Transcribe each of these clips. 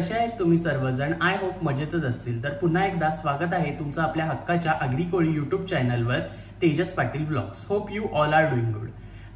कशा आहेत तुम्ही सर्वजण? आय होप मजेतच असतील. तर पुन्हा एकदा स्वागत आहे तुमचं आपल्या हक्काच्या आगरी कोळी युट्यूब चॅनलवर, Tejas Patil vlogs. Hope you all are doing good.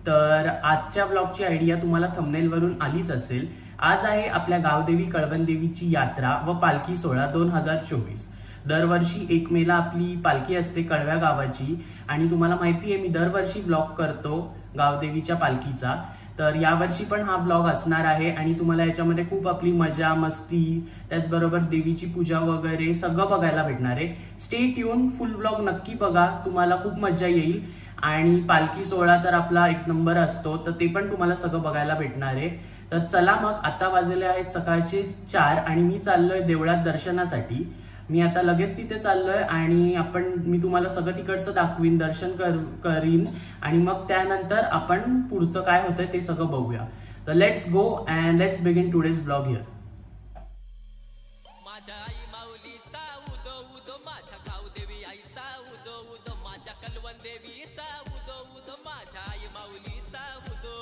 तर आजच्या व्लॉगची आयडिया तुम्हाला थंबनेलवरून आलीच असेल. आज आहे आपल्या गावदेवी कळवणदेवीची यात्रा व पालखी सोहळा 2024. दरवर्षी 1 मेला आपली पालखी असते कळव्या गावाची आणि तुम्हाला माहिती आहे मी दरवर्षी व्लॉग करतो गावदेवीच्या पालखीचा. तर यावर्षी पण हा व्लॉग असणार आहे आणि तुम्हाला याच्यामध्ये खूप आपली मजा मस्ती त्याचबरोबर देवीची पूजा वगैरे सगळं बघायला भेटणार आहे. स्टे ट्यून, फुल व्लॉग नक्की बघा, तुम्हाला खूप मजा येईल. आणि पालखी सोहळा तर आपला 1 नंबर असतो, तर ते पण तुम्हाला सगळं बघायला भेटणार आहे. तर चला मग, आता वाजले आहेत सकाळचे 4 आणि मी चाललोय देवळात दर्शनासाठी. मी आता लगेच तिथे चाललोय आणि मी तुम्हाला सगळं तिकडचं दाखवीन, दर्शन करीन आणि मग त्यानंतर आपण पुढचं काय होतंय ते सगळं बघूया. तर let's go and let's begin today's blog here. माझ्या आई माऊलीचा उदो उदो, माझ्या गावदेवी आईचा उदो उदो, माझ्या कलवण देवीचा उदो उदो, माझ्या आई माऊलीचा उदो.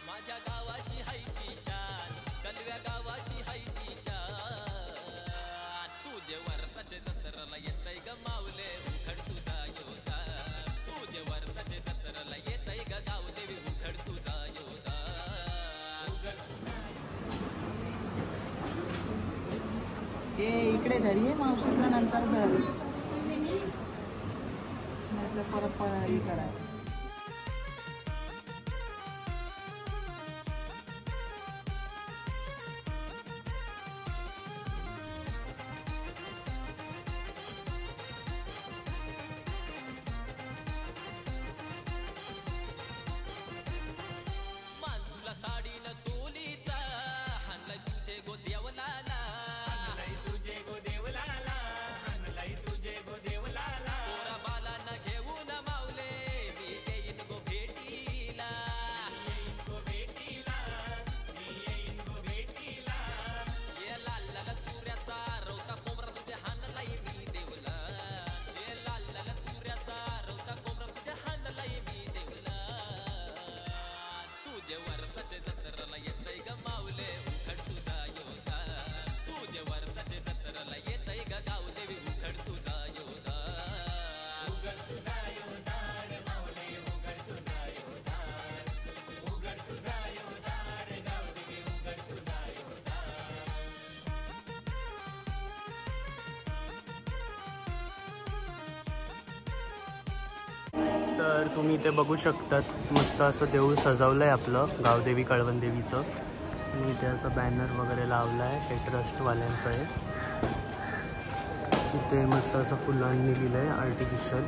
माझ्या गावाची हाय ती शान, कलव्या गावाची हाय ती शान. तुझे वर्षाचे जत्राला येतय ग माऊले, उघड तुझा योदान. तुझे वर्षाचे जत्राला येतय ग गावदेवी, उघड तुझा योदान. ए इकडे घरी आहे मावशीचा, नंतर घरी परत हे करायचं. साडीनं चोलीचा हाणलाय तुझे गोदेवलाला, हाणलाय तुझे गोदेवलाला, हाणलाय तुझे गोदेवलाला. पोरा बालांना घेऊन माऊले मी येईन गो भेटीला, येईन गो भेटीला, मी येईन गो भेटीला. ये लाल लाल तुऱ्याचा रवता कोंबरा तुझे हाणलाय मी देवला, ये लाल लाल तुऱ्याचा रवता कोंबरा तुझे हाणलाय मी देवला. तुझे वर्षाचे जत्राला येतय ग माऊले, उघड तुझा योदान. तुझे वर्षाचे जत्राला येतय ग गावदेवी, उघड तुझा योदान. उघड तुझा योदान माऊले, उघड तुझा योदान. उघड तुझा योदान गावदेवी, उघड तुझा योदान. तर तुम्ही इथे बघू शकतात मस्त असं देऊळ सजवलंय आपलं गावदेवी कळवणदेवीचं. आणि इथे असं बॅनर वगैरे लावलं आहे, हे ट्रस्टवाल्यांचं आहे. इथे मस्त असं फुलांनी लिहिलं आहे आर्टिफिशियल.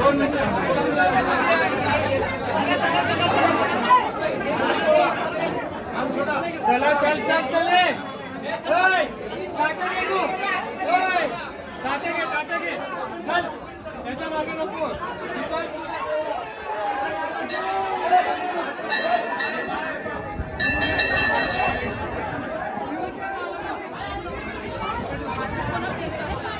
चला चल चल चले टाटे घे चल त्याच्या मागे नको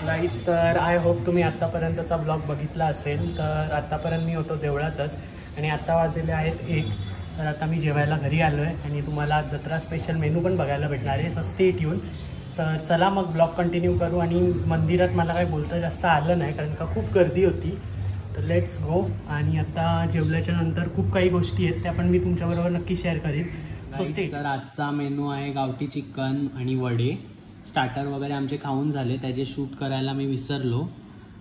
गाईज, तर आय होप तुम्ही आत्तापर्यंतचा ब्लॉग बघितला असेल. तर आत्तापर्यंत मी होतो देवळातच आणि आत्ता वाजलेले आहेत 1. तर आता मी जेवायला घरी आलो आहे आणि तुम्हाला जत्रा स्पेशल मेनू पण बघायला भेटणार आहे. So stay tune. तर चला मग ब्लॉग कंटिन्यू करू. आणि मंदिरात मला काही बोलता जास्त आलं नाही कारण का खूप गर्दी होती. तर लेट्स गो. आणि आता जेवल्याच्या नंतर खूप काही गोष्टी आहेत त्या पण मी तुमच्याबरोबर नक्की शेअर करीन. So stay. तर आजचा मेनू आहे गावठी चिकन आणि वडे. स्टार्टर वगैरे आमचे खाऊन झाले, त्याचे शूट करायला मी विसरलो.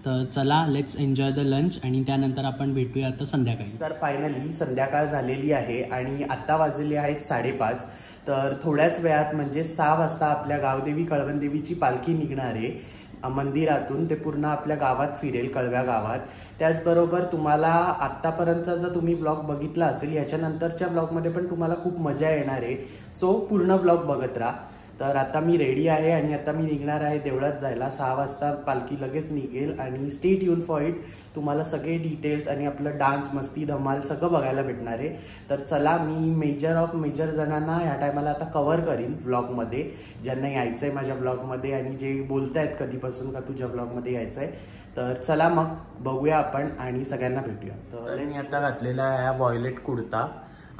तर चला लेट्स एन्जॉय द लंच आणि त्यानंतर आपण भेटूया आता संध्याकाळी. तर फायनली संध्याकाळ झालेली आहे आणि आत्ता वाजलेली आहेत 5:30. तर थोड्याच वेळात म्हणजे 6 वाजता आपल्या गावदेवी कळवणदेवीची पालखी निघणार आहे मंदिरातून. ते पूर्ण आपल्या गावात फिरेल, कळव्या गावात. त्याचबरोबर तुम्हाला आत्तापर्यंतचा जर तुम्ही ब्लॉग बघितला असेल याच्यानंतरच्या ब्लॉगमध्ये पण तुम्हाला खूप मजा येणार आहे. सो पूर्ण ब्लॉग बघत राहा. तर आता मी रेडी आहे आणि आता मी निघणार आहे देवळात जायला. 6 वाजता पालखी लगेच निघेल आणि स्टे ट्यून फॉर इट. तुम्हाला सगळे डिटेल्स आणि आपलं डान्स, मस्ती, धमाल सगळं बघायला भेटणार आहे. तर चला, मी मेजर ऑफ मेजर जणांना ह्या टायमाला आता कव्हर करीन ब्लॉगमध्ये, ज्यांना यायचं आहे माझ्या ब्लॉगमध्ये आणि जे बोलत आहेत कधीपासून का तुझ्या ब्लॉगमध्ये यायचं आहे. तर चला मग बघूया आपण आणि सगळ्यांना भेटूया. तर मी आता घातलेला आहे व्हायोलेट कुर्ता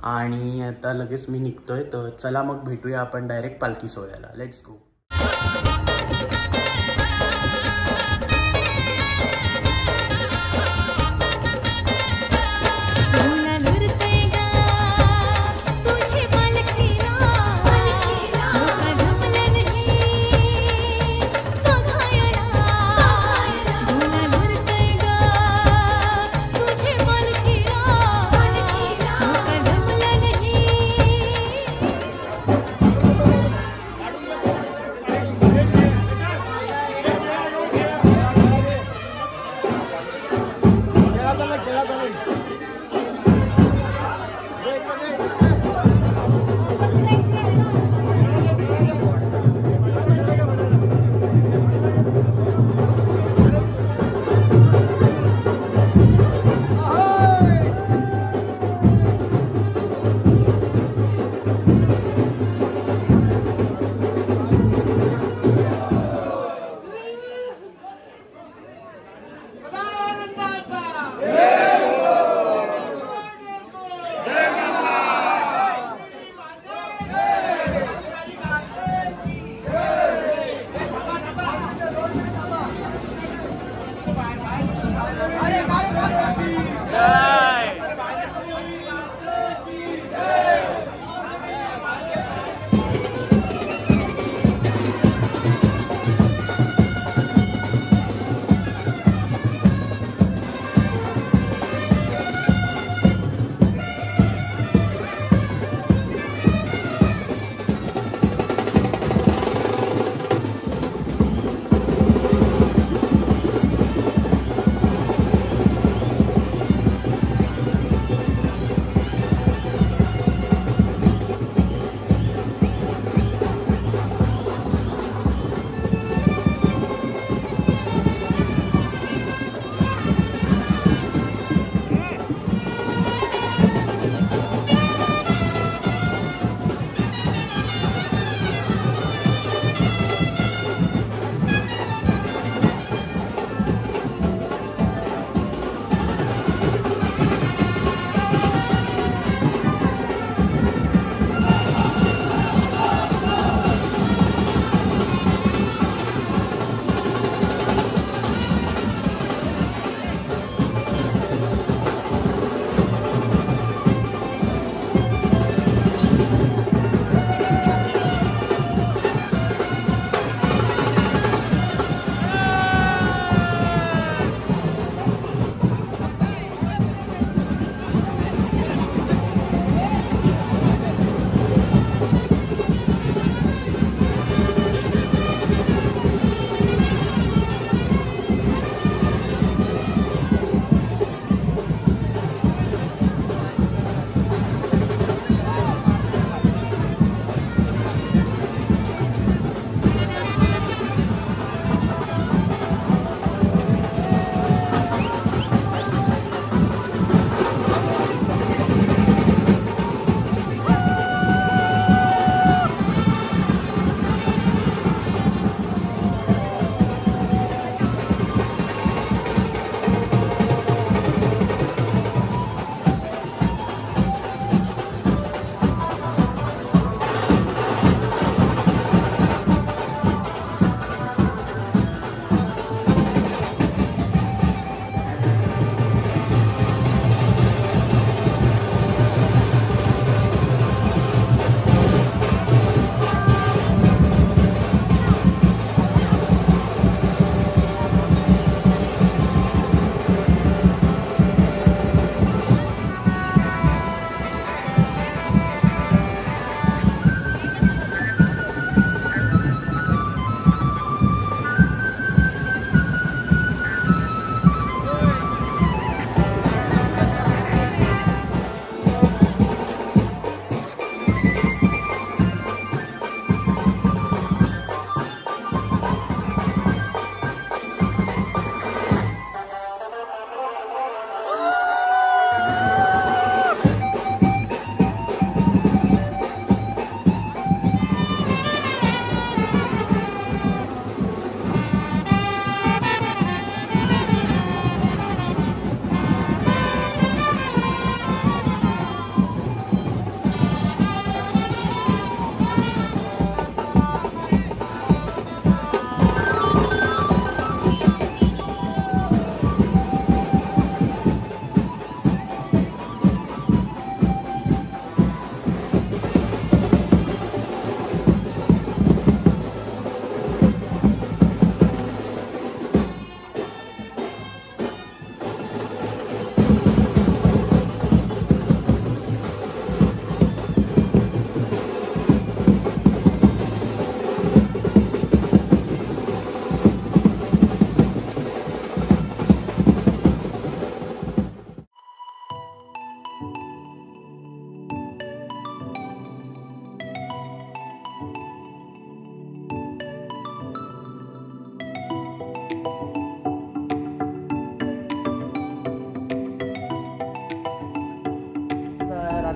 आणि आता लगेच मी निघतोय. तर चला मग भेटूया आपण डायरेक्ट पालखी सोहळ्याला. Let's go.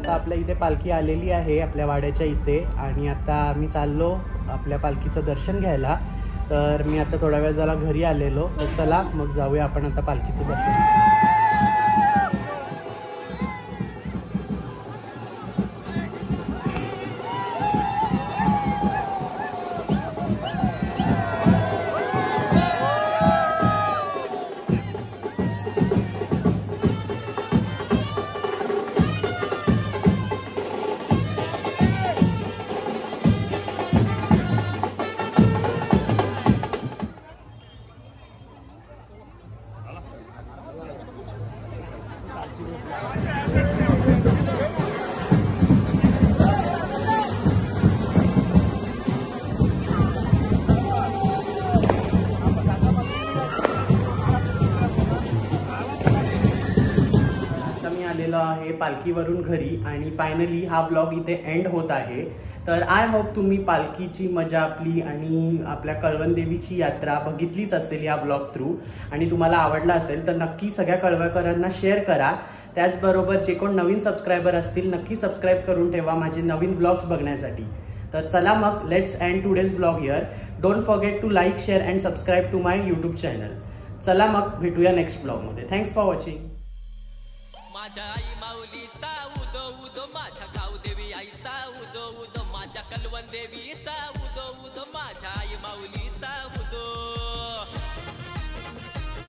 आता आपल्या इथे पालखी आलेली आहे आपल्या वाड्याच्या इथे आणि आता आम्ही चाललो आपल्या पालखीचं दर्शन घ्यायला. तर मी आता थोड्या वेळ झाला घरी आलेलो, तर चला मग जाऊया आपण आता पालखीचं दर्शन. आलेलो आहे पालखीवरून घरी आणि फायनली हा व्लॉग इथे एंड होत आहे. तर आय होप तुम्ही पालखीची मजा आपली आणि आपल्या कळवणदेवीची यात्रा बघितलीच असेल या व्लॉग थ्रू आणि तुम्हाला आवडला असेल तर नक्की सगळ्या कळवळकरांना शेअर करा. त्याचबरोबर जे कोण नवीन सबस्क्रायबर असतील नक्की सबस्क्राईब करून ठेवा माझे नवीन व्लॉग्स बघण्यासाठी. तर चला मग let's end today's vlog here. Don't forget to like share and subscribe to my YouTube channel. चला मग भेटूया नेक्स्ट व्लॉगमध्ये. Thanks for watching. माझ्या आई माऊलीचा उदो उदो, माझ्या गावदेवी आईचा उदो उदो, माझ्या कलवण देवीचा उदो उदो, माझ्या आई माऊली